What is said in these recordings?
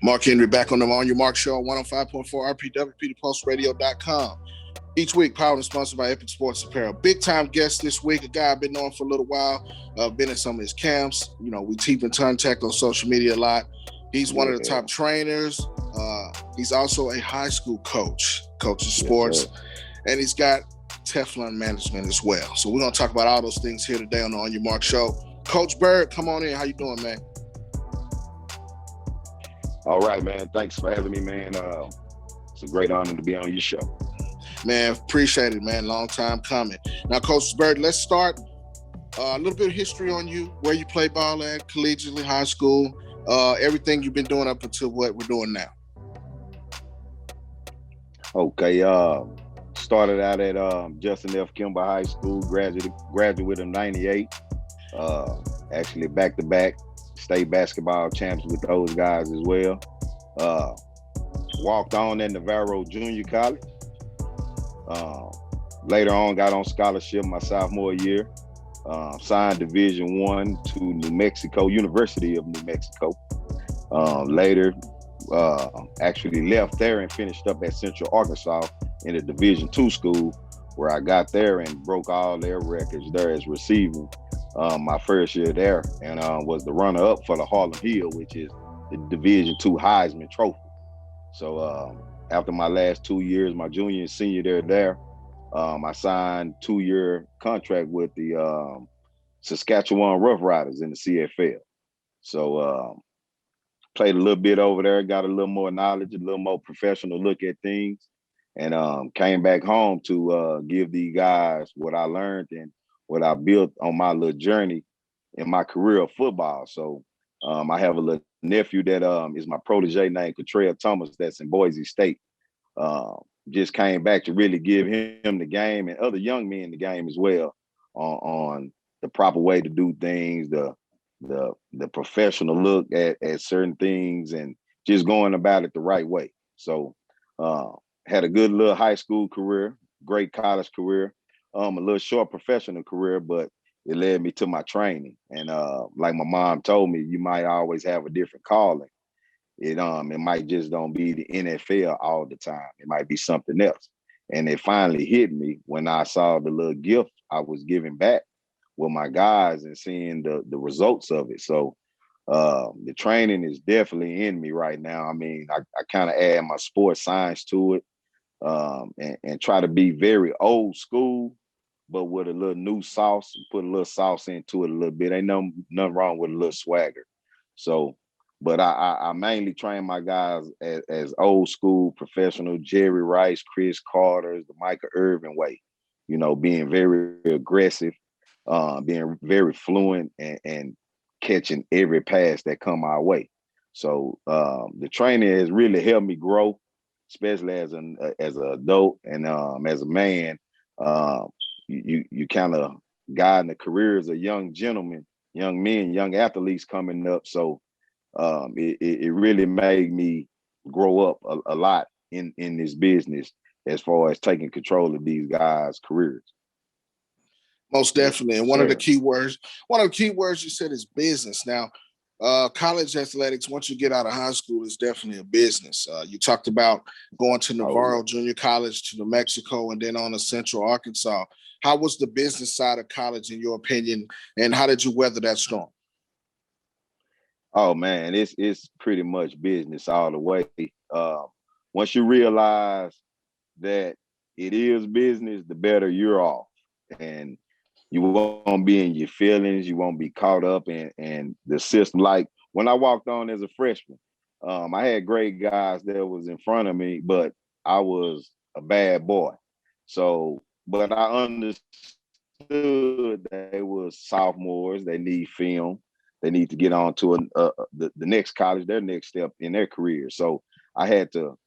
Mark Henry back on the On Your Mark Show on 105.4 RPWP, thepulseradio.com. Each week, powered and sponsored by Epic Sports Apparel. Big time guest this week, a guy I've been knowing for a little while. Been in some of his camps. You know, we keep in contact on social media a lot. He's one of the top trainers. He's also a high school coach, coaches sports, and he's got Tef-lon management as well. So we're going to talk about all those things here today on the On Your Mark Show. Coach Bird, come on in. How you doing, man? All right, man. Thanks for having me, man. It's a great honor to be on your show. Man, appreciate it, man. Long time coming. Now, Coach Bird, let's start a little bit of history on you, where you play ball at, collegiately, high school, everything you've been doing up until what we're doing now. Okay. Started out at Justin F. Kimball High School, graduate in 98. Actually, back-to-back state basketball champs with those guys as well. Walked on at Navarro Junior College. Later on, got on scholarship my sophomore year. Signed Division I to New Mexico, University of New Mexico. Later, actually left there and finished up at Central Arkansas in a Division II school, where I got there and broke all their records there as receiving my first year there, and was the runner-up for the Harlem Hill, which is the Division II Heisman Trophy. So after my last 2 years, my junior and senior there, I signed 2-year contract with the Saskatchewan Rough Riders in the CFL. So played a little bit over there, got a little more knowledge, a little more professional look at things, and came back home to give these guys what I learned and what I built on my little journey in my career of football. So I have a little nephew that is my protege named Cottrell Thomas that's in Boise State. Just came back to really give him the game and other young men the game as well on the proper way to do things, the professional look at certain things, and just going about it the right way. So had a good little high school career, great college career, a little short professional career, but it led me to my training. And like my mom told me, you might always have a different calling. It might just don't be the NFL all the time. It might be something else. And it finally hit me when I saw the little gift I was giving back with my guys and seeing the results of it. So the training is definitely in me right now. I mean, I kind of add my sports science to it, and try to be very old school, but with a little new sauce, put a little sauce into it a little bit. Ain't nothing wrong with a little swagger. So, but I mainly train my guys as old school professional, Jerry Rice, Chris Carter's, the Michael Irvin way, you know, being very aggressive, being very fluent and catching every pass that come our way. So the training has really helped me grow, especially as an adult and as a man. You kind of guiding the careers of young gentlemen, young men, young athletes coming up. So it really made me grow up a lot in this business as far as taking control of these guys' careers. Most definitely. And one of the key words you said is business. Now, college athletics, once you get out of high school, is definitely a business. You talked about going to Navarro Junior College to New Mexico and then on to Central Arkansas. How was the business side of college, in your opinion, and how did you weather that storm? Oh man, it's pretty much business all the way. Once you realize that it is business, the better you're off, and you won't be in your feelings. You won't be caught up in the system. Like when I walked on as a freshman, I had great guys that was in front of me, but I was a bad boy. So, but I understood they were sophomores. They need film. They need to get on to the next college, their next step in their career. So I had to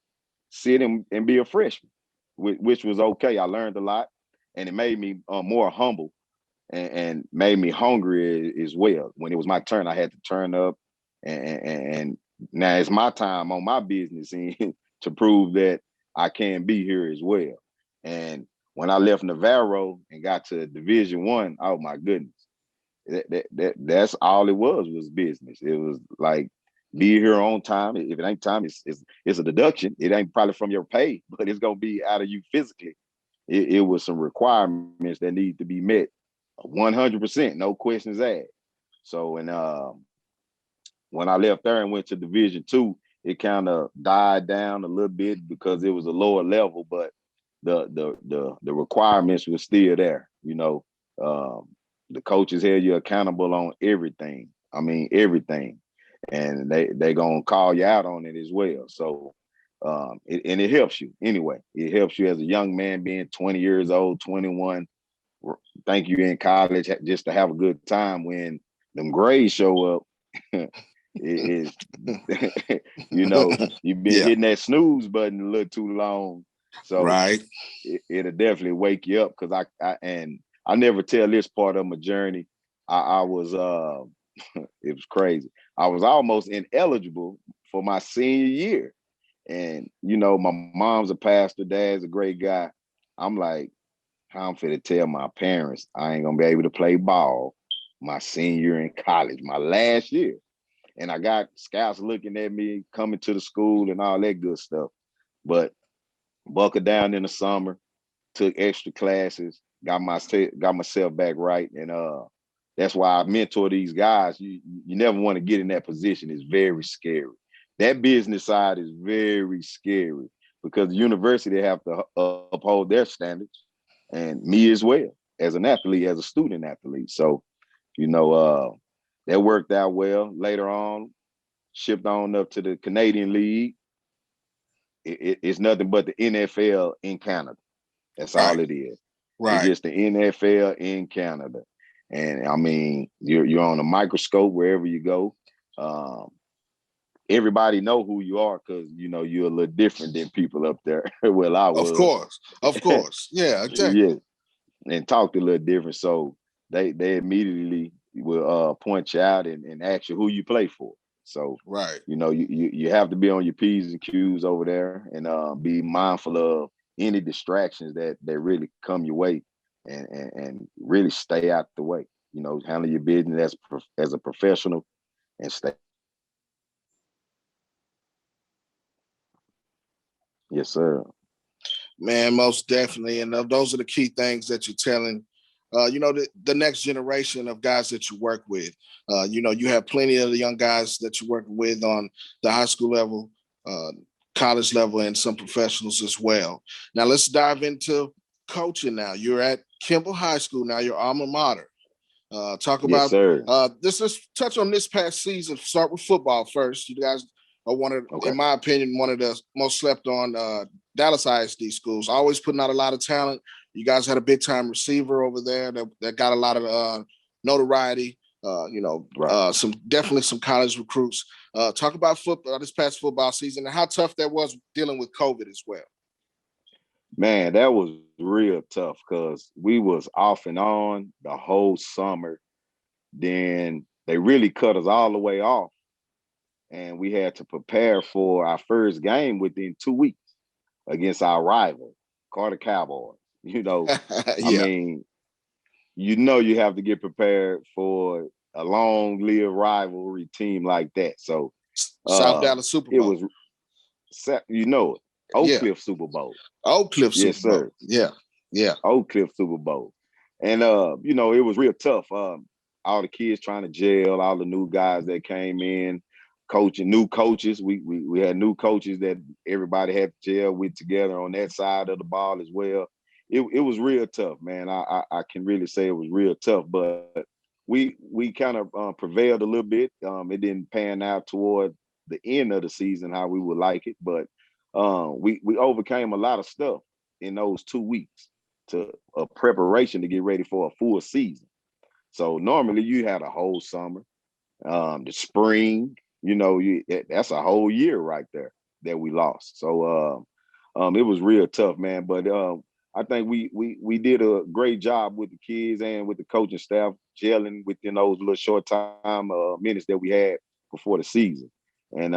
sit and be a freshman, which was okay. I learned a lot, and it made me more humble and made me hungry as well. When it was my turn, I had to turn up, and now it's my time on my business end to prove that I can be here as well. And when I left Navarro and got to Division I, oh my goodness. That's all it was business. It was like be here on time. If it ain't time, it's a deduction. It ain't probably from your pay, but it's gonna be out of you physically. It was some requirements that need to be met, 100%, no questions asked. So, and when I left there and went to Division II, it kind of died down a little bit because it was a lower level, but the requirements were still there. The coaches held you accountable on everything. I mean, everything, and they gonna call you out on it as well. So, and it helps you anyway. It helps you as a young man, being 20 years old, 21. Think you're in college just to have a good time. When them grades show up, it you've been hitting that snooze button a little too long. So right. It'll definitely wake you up, because I never tell this part of my journey. I was it was crazy. I was almost ineligible for my senior year. And my mom's a pastor, dad's a great guy. I'm like, I'm finna tell my parents I ain't gonna be able to play ball my senior year in college, my last year. And I got scouts looking at me, coming to the school and all that good stuff. But buckled down in the summer, took extra classes, got myself back right. And that's why I mentor these guys. You never want to get in that position. It's very scary. That business side is very scary, because the university have to uphold their standards, and me as well, as an athlete, as a student athlete. So, that worked out well. Later on, shipped on up to the Canadian League. It's nothing but the NFL in Canada. That's all it is. Right. It's just the NFL in Canada. And I mean, you're on a microscope wherever you go. Everybody know who you are, because you're a little different than people up there. Well, I was. Of course. Yeah, exactly. Yeah, and talked a little different. So they immediately will point you out and ask you who you play for. So right, you have to be on your P's and Q's over there, and be mindful of any distractions that really come your way, and really stay out the way. Handle your business as a professional, and stay. Yes, sir. man, most definitely. And those are the key things that you're telling. The next generation of guys that you work with. You have plenty of the young guys that you're working with on the high school level, college level, and some professionals as well. Now let's dive into coaching. Now you're at Kimball High School. Now your alma mater. Talk Yes, about sir. Let's touch on this past season. Start with football first. You guys are Okay. in my opinion, one of the most slept on Dallas ISD schools. Always putting out a lot of talent. You guys had a big time receiver over there that got a lot of notoriety. Right. Some college recruits. Talk about football this past football season and how tough that was dealing with COVID as well. Man, that was real tough, because we was off and on the whole summer. Then they really cut us all the way off, and we had to prepare for our first game within 2 weeks against our rival, Carter Cowboys. I Yeah. mean, you have to get prepared for a long-lived rivalry team like that. So South Dallas Super it Bowl. was, Oak Yeah. Cliff Super Bowl. Oak Cliff Yes, Super Bowl. sir. Yeah. Oak Cliff Super Bowl. And it was real tough. All the kids trying to gel, all the new guys that came in, coaching, new coaches. We had new coaches that everybody had to gel with together on that side of the ball as well. It was real tough, man. I can really say it was real tough, but we kind of prevailed a little bit. It didn't pan out toward the end of the season how we would like it, but we overcame a lot of stuff in those 2 weeks to a preparation to get ready for a full season. So normally you had a whole summer, the spring, that's a whole year right there that we lost. So it was real tough, man. But I think we did a great job with the kids and with the coaching staff, gelling within those little short time minutes that we had before the season. And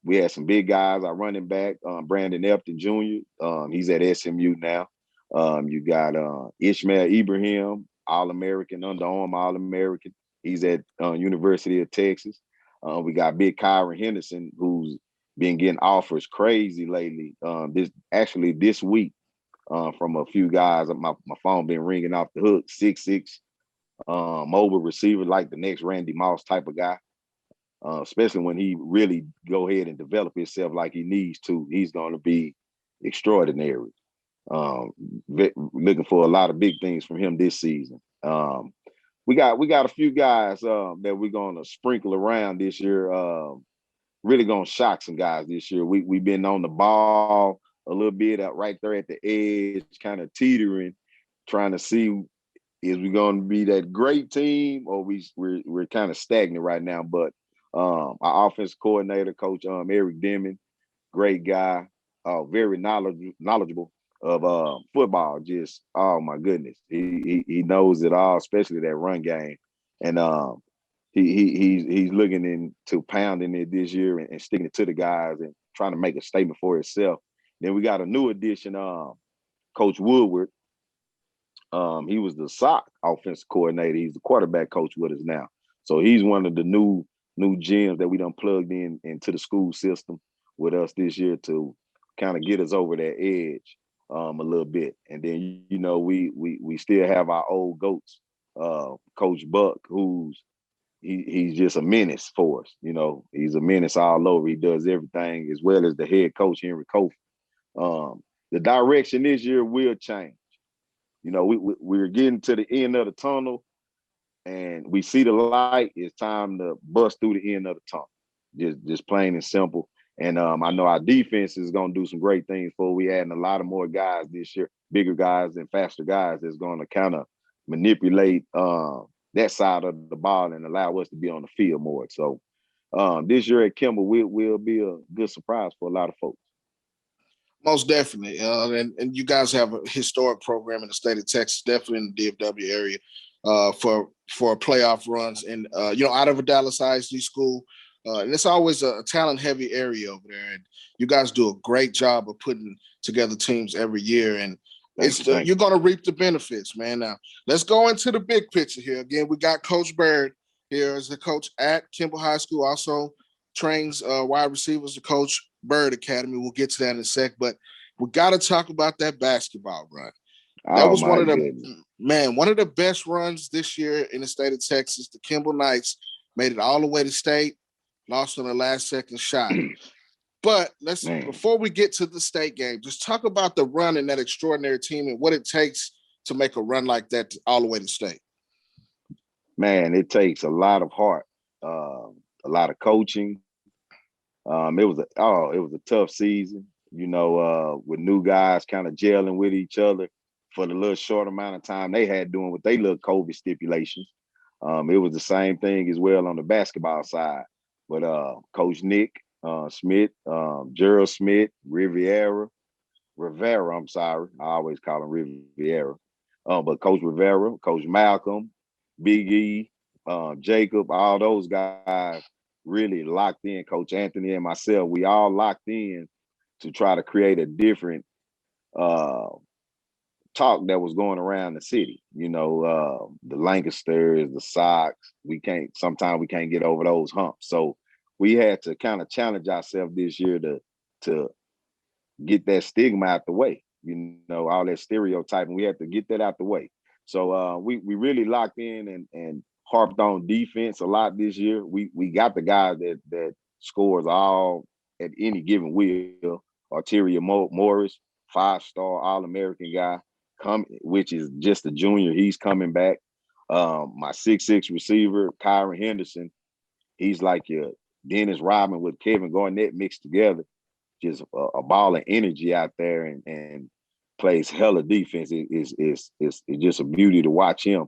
we had some big guys. Our running back, Brandon Epton Jr., he's at SMU now. You got Ishmael Ibrahim, All-American, underarm All-American. He's at University of Texas. We got big Kyron Henderson, who's been getting offers crazy lately. This week, from a few guys. My phone been ringing off the hook. 6'6", mobile receiver, like the next Randy Moss type of guy. Especially when he really go ahead and develop himself like he needs to, he's going to be extraordinary. Looking for a lot of big things from him this season. We got a few guys that we're going to sprinkle around this year. Really going to shock some guys this year. We've been on the ball a little bit right there at the edge, kind of teetering, trying to see, is we going to be that great team, or we're kind of stagnant right now. But our offensive coordinator, Coach Eric Deming, great guy, very knowledgeable of football. Just, oh my goodness, he knows it all, especially that run game, and he's looking into pounding it this year and sticking it to the guys and trying to make a statement for himself. Then we got a new addition, Coach Woodward. He was the SOC offensive coordinator. He's the quarterback coach with us now. So he's one of the new gems that we done plugged into the school system with us this year to kind of get us over that edge a little bit. And then, we still have our old goats, Coach Buck, he's just a menace for us. He's a menace all over. He does everything, as well as the head coach, Henry Kofi. The direction this year will change. We're getting to the end of the tunnel, and we see the light. It's time to bust through the end of the tunnel. Just plain and simple. And I know our defense is going to do some great things for. We adding a lot of more guys this year, bigger guys and faster guys that's going to kind of manipulate that side of the ball and allow us to be on the field more. So this year at Kimball will be a good surprise for a lot of folks. Most definitely. And you guys have a historic program in the state of Texas, definitely in the DFW area, for playoff runs. And, out of a Dallas ISD school, and it's always a talent-heavy area over there. And you guys do a great job of putting together teams every year. And you're going to reap the benefits, man. Now, let's go into the big picture here. Again, we got Coach Bird here as the coach at Kimball High School, also trains wide receivers, the Coach Bird Academy. We'll get to that in a sec, but we got to talk about that basketball run. That was one of the best runs this year in the state of Texas. The Kimball Knights made it all the way to state, lost on the last second shot. But before we get to the state game, just talk about the run and that extraordinary team and what it takes to make a run like that all the way to state. Man, it takes a lot of heart, a lot of coaching. It was a tough season, with new guys kind of gelling with each other for the little short amount of time they had doing what they little COVID stipulations. It was the same thing as well on the basketball side. But Coach Nick Smith, Gerald Smith, Rivera, I'm sorry. I always call him Rivera. But Coach Rivera, Coach Malcolm, Big E, Jacob, all those guys really locked in. Coach Anthony and myself, we all locked in to try to create a different talk that was going around the city. The Lancasters, the Sox, sometimes we can't get over those humps. So we had to kind of challenge ourselves this year to get that stigma out the way, all that stereotyping. We had to get that out the way. So we really locked in and harped on defense a lot this year. We got the guys that scores all at any given wheel. Arteria Morris, 5-star All-American guy, which is just a junior. He's coming back. My 6'6" receiver, Kyron Henderson, he's like your Dennis Rodman with Kevin Garnett mixed together. Just a ball of energy out there and plays hella defense. It's just a beauty to watch him.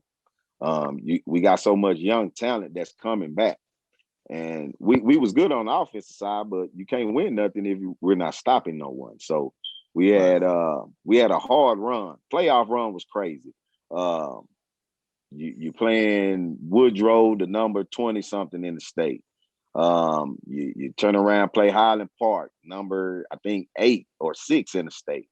We got so much young talent that's coming back. And we was good on the offensive side, but you can't win nothing if we're not stopping no one. So we had a hard run. Playoff run was crazy. You playing Woodrow, the number 20-something in the state. You turn around, play Highland Park, number, I think, 8 or 6 in the state.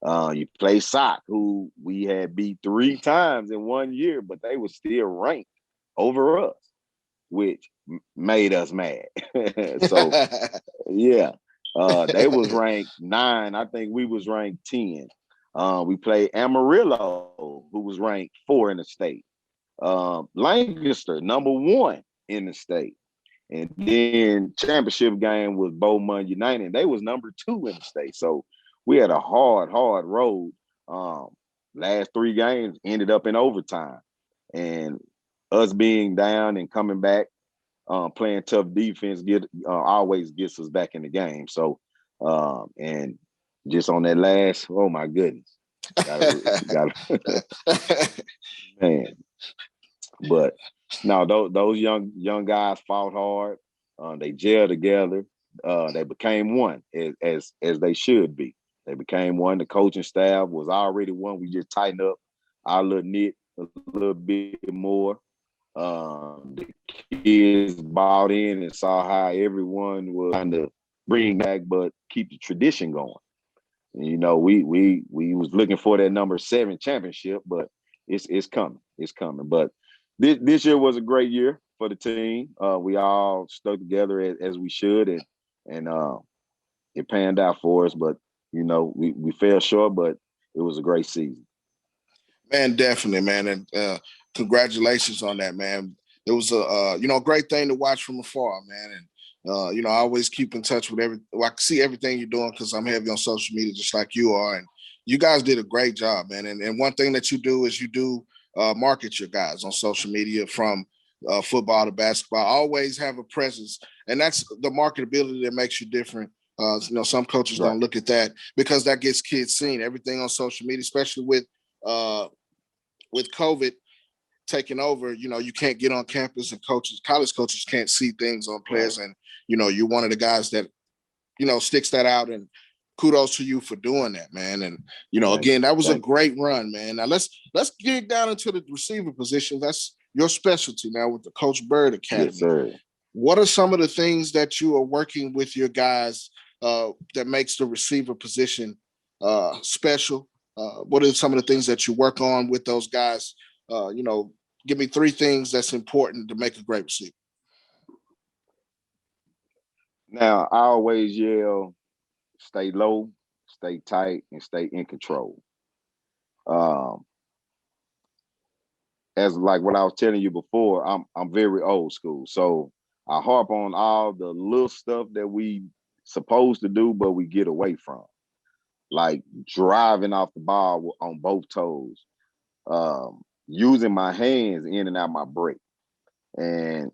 You play SOC, who we had beat 3 times in 1 year, but they were still ranked over us. which made us mad. So yeah, they was ranked 9. I think we was ranked 10. We played Amarillo, who was ranked 4 in the state. Lancaster, number 1 in the state. And then championship game was Beaumont United. They was number 2 in the state. So we had a hard road. Last 3 games ended up in overtime. And us being down and coming back, playing tough defense always gets us back in the game. So, and just on that last, oh my goodness, gotta man. But no, those young guys fought hard. They gelled together. They became one, as they should be. They became one. The coaching staff was already one. We just tightened up our little knit a little bit more. The kids bought in and saw how everyone was trying to bring back, but keep the tradition going. And, you know, we was looking for that number 7 championship, but it's coming. It's coming. But this year was a great year for the team. We all stuck together as we should, and it panned out for us. But you know, we fell short, but it was a great season. Man, definitely, man, and congratulations on that, man. It was a great thing to watch from afar, man, and I always keep in touch with I can see everything you're doing because I'm heavy on social media, just like you are, and you guys did a great job, man. And one thing that you do is you do market your guys on social media, from football to basketball. Always have a presence, and that's the marketability that makes you different. Some coaches don't look at that because that gets kids seen. Everything on social media, especially with COVID taking over, you can't get on campus, and college coaches can't see things on players. And, you're one of the guys that, sticks that out, and kudos to you for doing that, man. And, again, that was a great run, man. Now let's get down into the receiver position. That's your specialty now with the Coach Bird Academy. Yes, sir. What are some of the things that you are working with your guys that makes the receiver position special? What are some of the things that you work on with those guys? Give me 3 things that's important to make a great receiver. Now, I always yell, stay low, stay tight, and stay in control. As like what I was telling you before, I'm very old school. So I harp on all the little stuff that we supposed to do, but we get away from. Like driving off the ball on both toes, using my hands in and out my break, and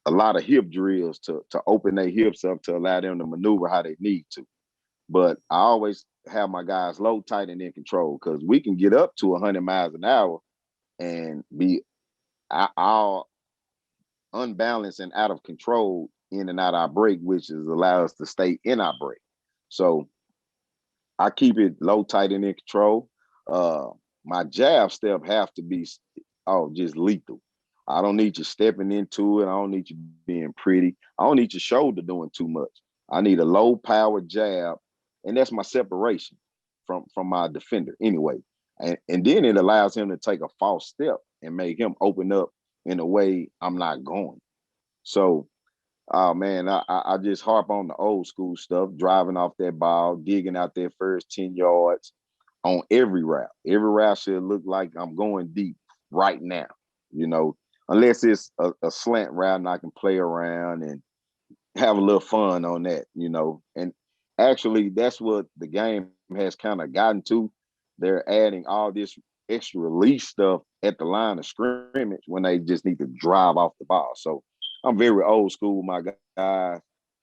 a lot of hip drills to open their hips up to allow them to maneuver how they need to. But I always have my guys low, tight, and in control, because we can get up to 100 miles an hour and be all unbalanced and out of control in and out our break, which is allow us to stay in our break. So I keep it low, tight, and in control. My jab step have to be just lethal. I don't need you stepping into it. I don't need you being pretty. I don't need your shoulder doing too much. I need a low power jab, and that's my separation from my defender anyway. And then it allows him to take a false step and make him open up in a way I'm not going. So, man, I just harp on the old school stuff, driving off that ball, digging out that first 10 yards on every route. Every route should look like I'm going deep right now, unless it's a slant route and I can play around and have a little fun on that, And actually, that's what the game has kind of gotten to. They're adding all this extra release stuff at the line of scrimmage when they just need to drive off the ball. So I'm very old school with my guys.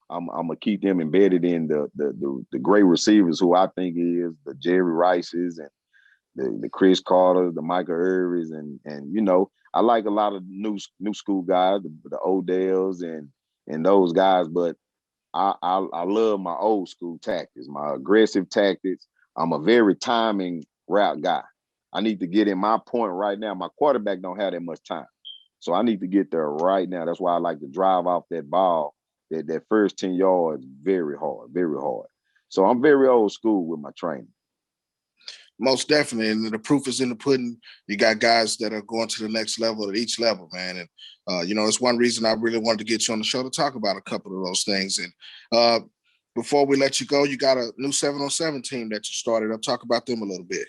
I'm gonna keep them embedded in the great receivers who I think is the Jerry Rices and the Chris Carter, the Michael Irvins, and I like a lot of new school guys, the Odells and those guys, but I love my old school tactics, my aggressive tactics. I'm a very timing route guy. I need to get in my point right now. My quarterback don't have that much time, so I need to get there right now. That's why I like to drive off that ball, that first 10 yards, very hard, very hard. So I'm very old school with my training. Most definitely, and the proof is in the pudding. You got guys that are going to the next level at each level, man. And it's one reason I really wanted to get you on the show to talk about a couple of those things. And before we let you go, you got a new 7-on-7 team that you started up. Talk about them a little bit.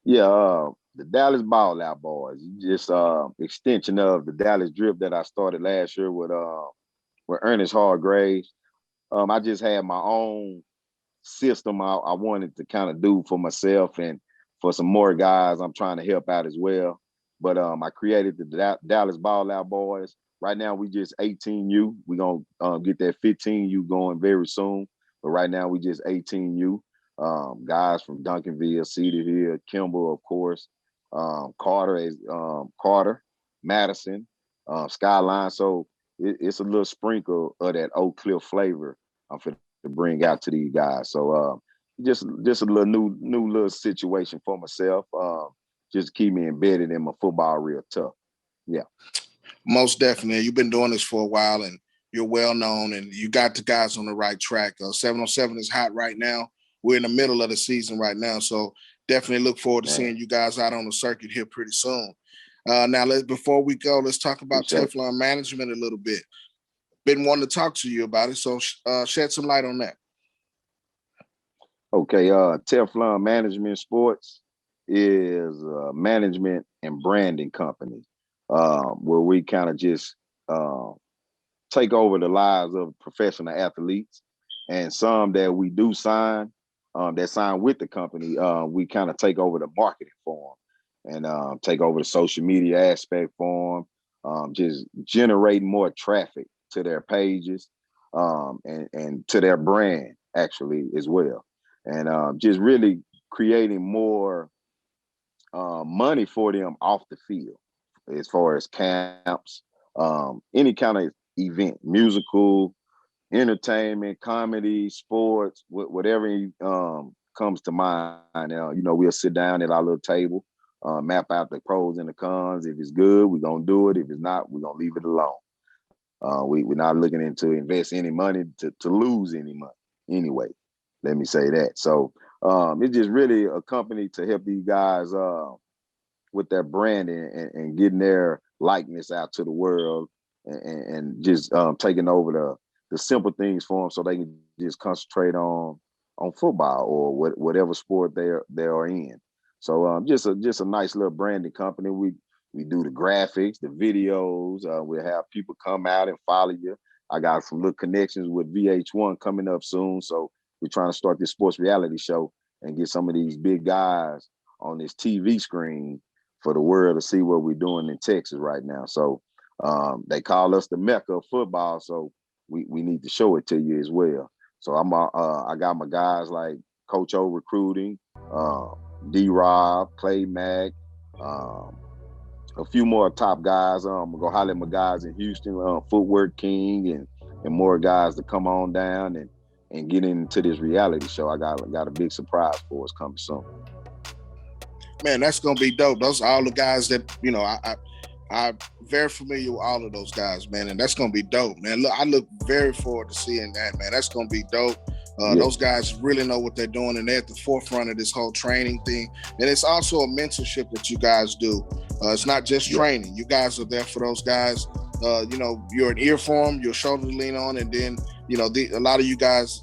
Yeah, the Dallas Ball Out Boys, just extension of the Dallas Drip that I started last year with Ernest Hargraves. I just had my own system I wanted to kind of do for myself and for some more guys I'm trying to help out as well. But I created the Dallas Ball Out Boys. Right now we just 18U. We're gonna get that 15U going very soon. But right now we just 18U. Guys from Duncanville, Cedar Hill, Kimball, of course, Carter, Madison, Skyline. So it's a little sprinkle of that Oak Cliff flavor for to bring out to these guys. So just a little new little situation for myself. Just keep me embedded in my football real tough. Yeah. Most definitely. You've been doing this for a while and you're well known and you got the guys on the right track. 7-on-7 is hot right now. We're in the middle of the season right now. So definitely look forward to seeing you guys out on the circuit here pretty soon. Now, before we go, let's talk about Tef-lon management a little bit. Been wanting to talk to you about it, so shed some light on that. Okay, Tef-lon Management Sports is a management and branding company where we kind of just take over the lives of professional athletes, and some that we do sign, that sign with the company, we kind of take over the marketing for them and take over the social media aspect for them, just generating more traffic to their pages and to their brand actually as well. And just really creating more money for them off the field as far as camps, any kind of event, musical, entertainment, comedy, sports, whatever comes to mind. We'll sit down at our little table, map out the pros and the cons. If it's good, we're going to do it. If it's not, we're going to leave it alone. We're not looking into invest any money to lose any money anyway. Let me say that. So it's just really a company to help these guys with their branding and getting their likeness out to the world and just taking over the simple things for them so they can just concentrate on football or whatever sport they are in. So just a nice little branding company. We do the graphics, the videos. We'll have people come out and follow you. I got some little connections with VH1 coming up soon. So we're trying to start this sports reality show and get some of these big guys on this TV screen for the world to see what we're doing in Texas right now. So they call us the Mecca of football. So we need to show it to you as well. So I got my guys like Coach O Recruiting, D-Rob, Clay Mack, a few more top guys. I'm gonna go holler at my guys in Houston, Footwork King, and more guys to come on down and get into this reality show. I got a big surprise for us coming soon. Man, that's gonna be dope. Those are all the guys that I'm very familiar with all of those guys, man, and that's gonna be dope, man. Look, I look very forward to seeing that, man. That's gonna be dope. Those guys really know what they're doing, and they're at the forefront of this whole training thing. And it's also a mentorship that you guys do. It's not just training. You guys are there for those guys. You're an ear for them, you're a shoulder to lean on, and then a lot of you guys,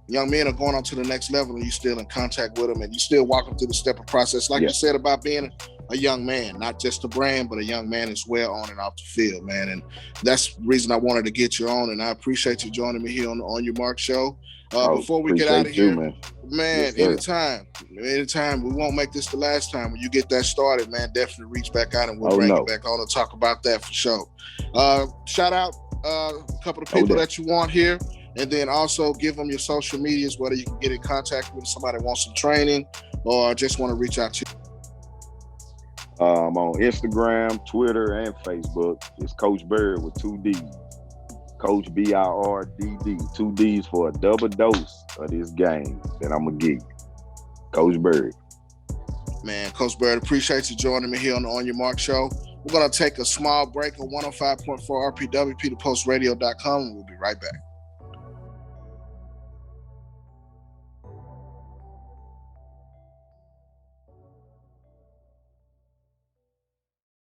young men, are going on to the next level, and you're still in contact with them, and you still walk them through the step of process, like you said about being a young man, not just a brand, but a young man as well on and off the field, man. And that's the reason I wanted to get you on, and I appreciate you joining me here on your Marc show. Before we get out of here, man, anytime. We won't make this the last time. When you get that started, man, definitely reach back out and we'll bring you back on to talk about that for sure. Shout out a couple of people that you want here, and then also give them your social medias, whether you can get in contact with somebody that wants some training or just want to reach out to you. I'm on Instagram, Twitter, and Facebook. It's Coach Bird with 2 D's. Coach BIRDD, 2 D's for a double dose of this game that I'm gonna get. Coach Bird. Man, Coach Bird, appreciate you joining me here on your Marc show. We're gonna take a small break on 105.4 RPWP to postradio.com, and we'll be right back.